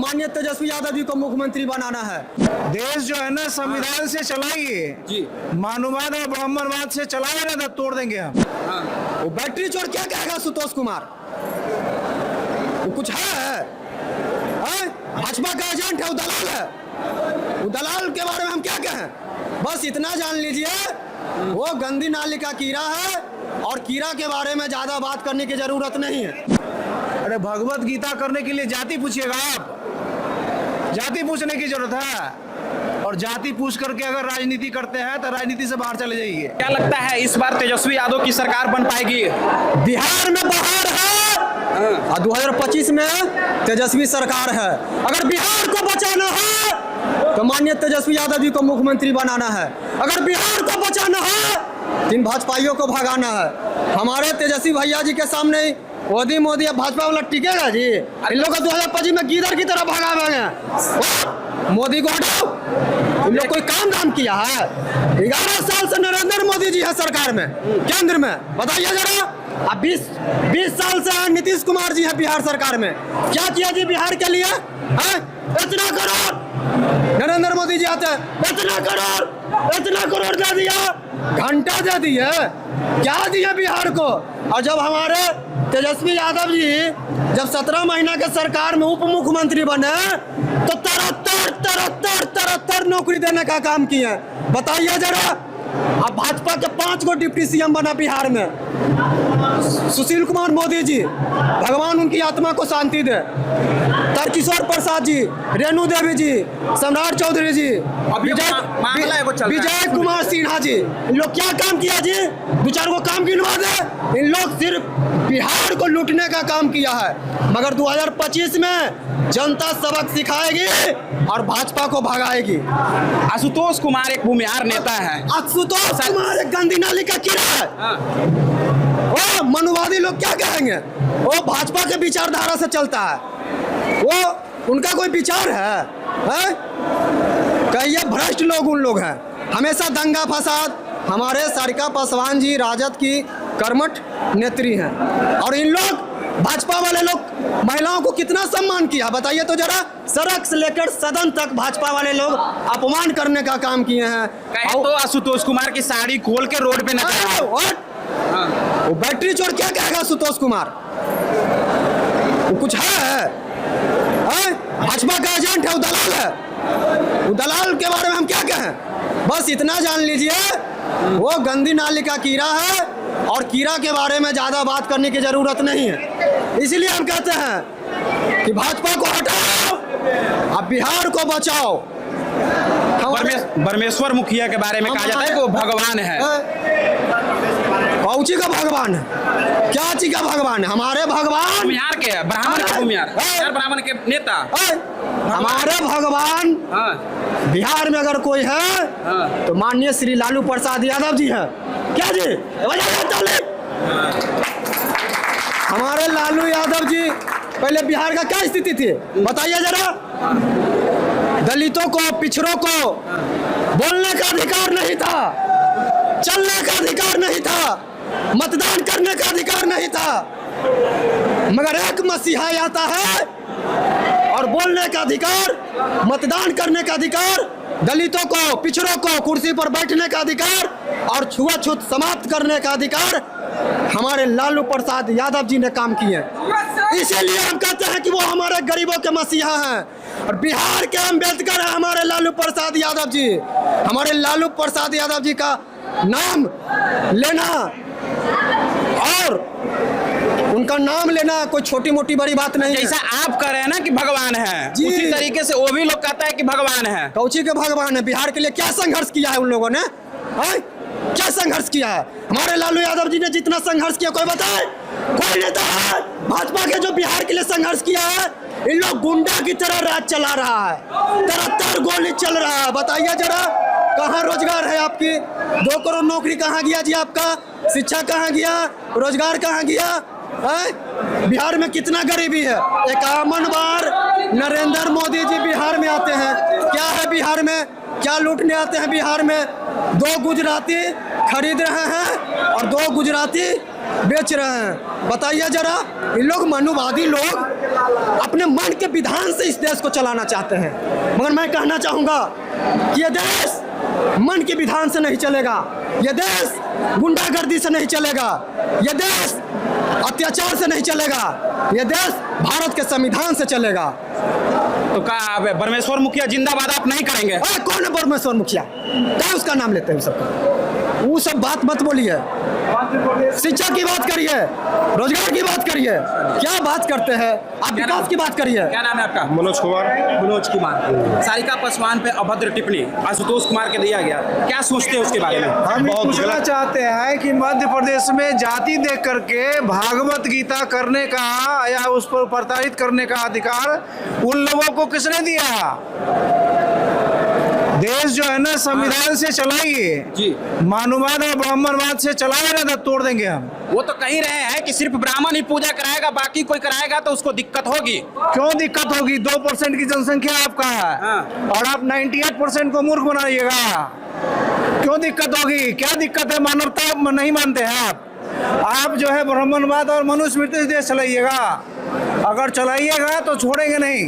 माननीय तेजस्वी यादव जी को मुख्यमंत्री बनाना है। देश जो है ना संविधान से चलाइए जी, मानववाद और ब्राह्मणवाद से चलाए ना तो तोड़ देंगे हम। वो बैटरी चोर क्या कहेगा सुतोष कुमार? वो कुछ है? भाजपा का एजेंट है, वो दलाल है। वो दलाल के बारे में हम क्या कहें? बस इतना जान लीजिए वो गंदी नाली का कीड़ा है और कीड़ा के बारे में ज्यादा बात करने की जरूरत नहीं है। अरे भगवत गीता करने के लिए जाति पूछिएगा आप? जाति पूछने की जरूरत है, और जाति पूछ करके अगर राजनीति करते हैं तो राजनीति से बाहर चले जाइए। क्या लगता है इस बार तेजस्वी यादव की सरकार बन पाएगी? बिहार में बहार है और 2025 में तेजस्वी सरकार है। अगर बिहार को बचाना है तो माननीय तेजस्वी यादव जी को मुख्यमंत्री बनाना है। अगर बिहार को बचाना है तो इन भाजपाइयों को भगाना है। हमारे तेजस्वी भैया जी के सामने मोदी अब भाजपा वाला टिकेगा जी? इन लोग को 2025 में गिदड़ की तरह भगावेंगे। मोदी को हटाओ, इन लोग कोई काम धाम किया है? 11 साल से नरेंद्र मोदी जी है सरकार में, केंद्र में, बताइए जरा। अब 20 साल से नीतीश कुमार जी है बिहार सरकार में, क्या किया जी बिहार के लिए? इतना करोड़ नरेंद्र मोदी जी आते हैं, इतना करोड़ दे दिया, घंटा दे दिए, क्या दिया बिहार को? और जब हमारे तेजस्वी यादव जी जब 17 महीना के सरकार में उप मुख्यमंत्री बने तो 73 नौकरी देने का काम किए। बताइए जरा। अब भाजपा के 5 गो डिप्टी सीएम बना बिहार में। सुशील कुमार मोदी जी, भगवान उनकी आत्मा को शांति दे, तारकिशोर प्रसाद जी, रेणु देवी जी, सम्राट चौधरी जी, विजय कुमार सिन्हा जी, इन लोग क्या काम किया जी? 2-4 को काम गिनवा दे। इन लोग सिर्फ बिहार को लूटने का काम किया है। मगर 2025 में जनता सबक सिखाएगी और भाजपा को भगाएगी। आशुतोष कुमार एक भूमिहार नेता है। आशुतोष कुमार एक गंदी नाली का कीड़ा है। वो मनुवादी लोग क्या कहेंगे? वो भाजपा के विचारधारा से चलता है। वो उनका कोई विचार है? कहिए भ्रष्ट लोग उन लोग हैं। हमेशा दंगा फसाद। हमारे सारिका पासवान जी राजद की कर्मठ नेत्री हैं और इन लोग भाजपा वाले लोग महिलाओं को कितना सम्मान किया बताइए तो जरा। सड़क से लेकर सदन तक भाजपा वाले लोग अपमान करने का काम किए हैं। तो आशुतोष कुमार की साड़ी खोल के रोड पे न वो बैटरी चोर क्या कहेगा सुतोष कुमार? वो कुछ है? भाजपा का एजेंट है, वो दलाल है। वो दलाल के बारे में हम क्या कहें? बस इतना जान लीजिए वो गंदी नाली का कीड़ा है और कीड़ा के बारे में ज्यादा बात करने की जरूरत नहीं है। इसलिए हम कहते हैं कि भाजपा को हटाओ, अब बिहार को बचाओ। परमेश्वर मुखिया के बारे में कहा जाता है कि वो भगवान है। कौची का भगवान है? क्या चीज का भगवान है? हमारे भगवान बिहार के ब्राह्मण के भूमिहार, ब्राह्मण के नेता। हमारे भगवान बिहार में अगर कोई है तो माननीय श्री लालू प्रसाद यादव जी है। क्या जी? हमारे लालू यादव जी पहले बिहार का क्या स्थिति थी बताइए जरा। दलितों को, पिछड़ों को बोलने का अधिकार नहीं था, चलने का अधिकार नहीं था, मतदान करने का अधिकार नहीं था। मगर एक मसीहा आता है और बोलने का अधिकार, मतदान करने का अधिकार, दलितों को, पिछड़ों को कुर्सी पर बैठने का अधिकार और छुआछूत समाप्त करने का अधिकार हमारे लालू प्रसाद यादव जी ने काम किए। इसीलिए हम कहते हैं कि वो हमारे गरीबों के मसीहा हैं और बिहार के अम्बेडकर हैं हमारे लालू प्रसाद यादव जी। हमारे लालू प्रसाद यादव जी का नाम लेना और उनका नाम लेना कोई छोटी मोटी बड़ी बात नहीं है। जैसा आप कह रहे हैं ना कि भगवान है, उसी तरीके से वो भी लोग कहता है कि भगवान है। कौची के भगवान है? बिहार के लिए क्या संघर्ष किया है उन लोगों ने? क्या संघर्ष किया है? हमारे लालू यादव जी ने जितना संघर्ष किया कोई बताए? कोई नेता है भाजपा के जो बिहार के लिए संघर्ष किया है? इन लोग गुंडा की तरह राज चला रहा है, 73 गोली चल रहा है। बताइए जरा कहाँ रोजगार है आपकी? 2 करोड़ नौकरी कहाँ गया जी आपका? शिक्षा कहाँ गया? रोजगार कहाँ गया? बिहार में कितना गरीबी है। 51 बार नरेंद्र मोदी जी बिहार में आते हैं, क्या है बिहार में? क्या लूटने आते हैं बिहार में? 2 गुजराती खरीद रहे हैं और 2 गुजराती बेच रहे हैं। बताइए जरा, इन लोग मनुवादी लोग अपने मन के विधान से इस देश को चलाना चाहते हैं, मगर मैं कहना चाहूँगा कि ये देश मन के विधान से नहीं चलेगा, ये देश गुंडागर्दी से नहीं चलेगा, ये देश अत्याचार से नहीं चलेगा, ये देश भारत के संविधान से चलेगा। तो क्या परमेश्वर मुखिया जिंदाबाद आप नहीं करेंगे? कौन है परमेश्वर मुखिया? क्या उसका नाम लेते हैं सबका? वो सब बात मत बोलिए, शिक्षा की बात करिए, रोजगार की बात करिए, क्या बात करते हैं आप? विकास की बात करिए। क्या नाम है आपका? मनोज कुमार। सारिका पासवान पे अभद्र टिप्पणी आशुतोष कुमार के दिया गया, क्या सोचते हैं उसके बारे में? हम ये पूछना चाहते हैं कि मध्य प्रदेश में जाति देख करके भागवत गीता करने का या उस पर प्रताड़ित करने का अधिकार उन लोगों को किसने दिया? देश जो है ना संविधान से चलाइए जी, मानववाद और ब्राह्मणवाद से चलाए ना, तो तोड़ देंगे हम। वो तो कह रहे हैं कि सिर्फ ब्राह्मण ही पूजा कराएगा, बाकी कोई कराएगा तो उसको दिक्कत होगी। क्यों दिक्कत होगी? 2% की जनसंख्या आपका है। हाँ। और आप 98% को मूर्ख बनाइएगा, क्यों दिक्कत होगी? क्या दिक्कत है? मानवता नहीं मानते हैं आप जो है ब्राह्मणवाद और मनुस्मृति देश चलाइएगा। अगर चलाइएगा तो छोड़ेंगे नहीं,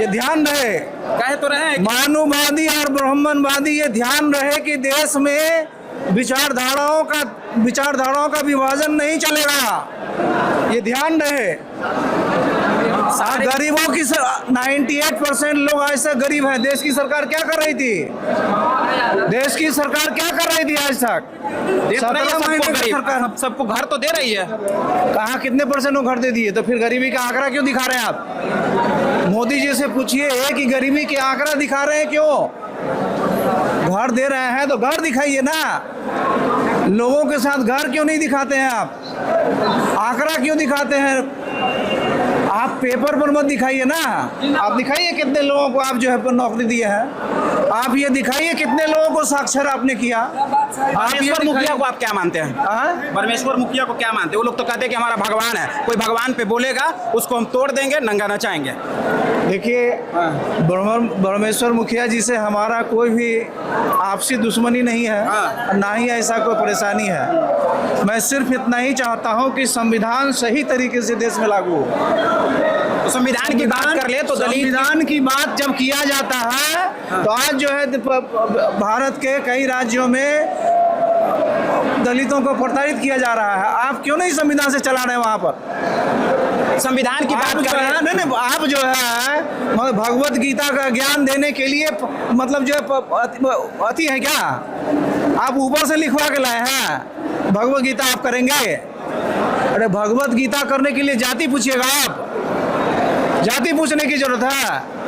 ये ध्यान रहे। कहे तो रहे हैं मानववादी और ब्राह्मणवादी, ये ध्यान रहे कि देश में विचारधाराओं का विभाजन नहीं चलेगा, ये ध्यान रहे। गरीबों की 98% लोग ऐसे गरीब हैं। देश की सरकार क्या कर रही थी? देश की सरकार क्या कर रही थी आज तक? 17 महीने की सरकार सबको घर तो दे रही है। कहाँ कितने % को घर दे दिए? तो फिर गरीबी का आंकड़ा क्यों दिखा रहे हैं आप? मोदी जी से पूछिए कि गरीबी के आंकड़ा दिखा रहे हैं क्यों? घर दे रहे हैं तो घर दिखाइए ना, लोगों के साथ घर क्यों नहीं दिखाते हैं आप? आंकड़ा क्यों दिखाते हैं? आप पेपर पर मत दिखाइए ना, आप दिखाइए कितने लोगों को आप जो है नौकरी दिए हैं, आप ये दिखाइए कितने लोगों को साक्षर आपने किया। आप ये मुखिया को आप क्या मानते हैं? परमेश्वर मुखिया को क्या मानते हैं? वो लोग तो कहते हैं कि हमारा भगवान है, कोई भगवान पे बोलेगा उसको हम तोड़ देंगे, नंगा नचाएंगे। देखिए, परमेश्वर मुखिया जी से हमारा कोई भी आपसी दुश्मनी नहीं है, ना ही ऐसा कोई परेशानी है। मैं सिर्फ इतना ही चाहता हूं कि संविधान सही तरीके से देश में लागू हो। तो संविधान की बात कर ले तो संविधान की बात जब किया जाता है तो आज जो है भारत के कई राज्यों में दलितों को प्रताड़ित किया जा रहा है। आप क्यों नहीं संविधान से चला रहे हैं वहां पर? संविधान की बात कर रहे हैं। नहीं, आप जो है भगवत गीता का ज्ञान देने के लिए मतलब जो है अति है क्या? आप ऊपर से लिखवा के लाए हैं भगवत गीता आप करेंगे? अरे भगवत गीता करने के लिए जाति पूछिएगा आप, जाति पूछने की जरूरत है।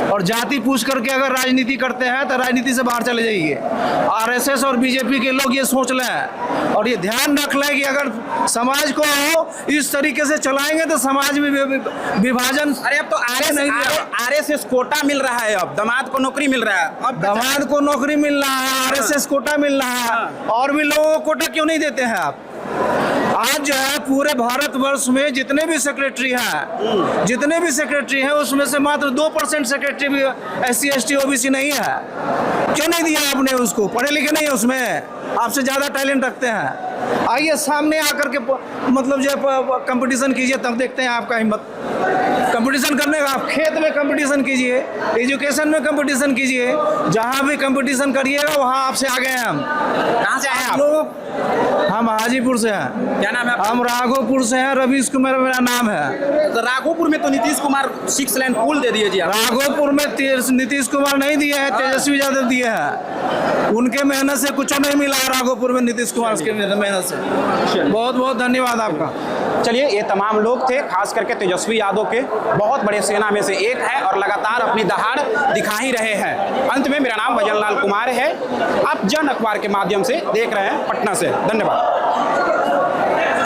और जाति पूछ करके अगर राजनीति करते हैं तो राजनीति से बाहर चले जाइए। आरएसएस और बीजेपी के लोग ये सोच लें और ये ध्यान रख लें कि अगर समाज को इस तरीके से चलाएंगे तो समाज में विभाजन। अरे अब तो आरएसएस कोटा मिल रहा है, अब दामाद को नौकरी मिल रहा है, अब दामाद को नौकरी मिल रहा है, आरएसएस कोटा मिल रहा है, और भी लोगों को कोटा क्यों नहीं देते हैं आप? आज जो है पूरे भारतवर्ष में जितने भी सेक्रेटरी हैं उसमें से मात्र 2% सेक्रेटरी भी SC ST OBC नहीं है। क्यों नहीं दिया आपने? उसको पढ़े लिखे नहीं है, उसमें आपसे ज़्यादा टैलेंट रखते हैं। आइए सामने आकर के मतलब जो है कंपटीशन कीजिए, तब देखते हैं आपका हिम्मत। कंपटीशन करने का आप खेत में कंपटीशन कीजिए, एजुकेशन में कंपटीशन कीजिए, जहाँ भी कंपटीशन करिएगा वहाँ आपसे आगे हैं हम। कहाँ से आए आप लोग? हम हाजीपुर से हैं। क्या नाम है? हम राघोपुर से हैं, रवीश कुमार मेरा नाम है। तो राघोपुर में तो नीतीश कुमार 6 लाइन पुल दे दिए जी। राघोपुर में नीतीश कुमार नहीं दिए हैं, तेजस्वी यादव दिए हैं। उनके मेहनत से कुछ नहीं मिला राघोपुर में नीतीश कुमार के मेहनत से। बहुत बहुत धन्यवाद आपका। चलिए, ये तमाम लोग थे, खास करके तेजस्वी यादव के बहुत बड़े सेना में से एक है और लगातार अपनी दहाड़ दिखा ही रहे हैं। अंत में मेरा नाम भजन लाल कुमार है, आप जन अखबार के माध्यम से देख रहे हैं पटना से। धन्यवाद।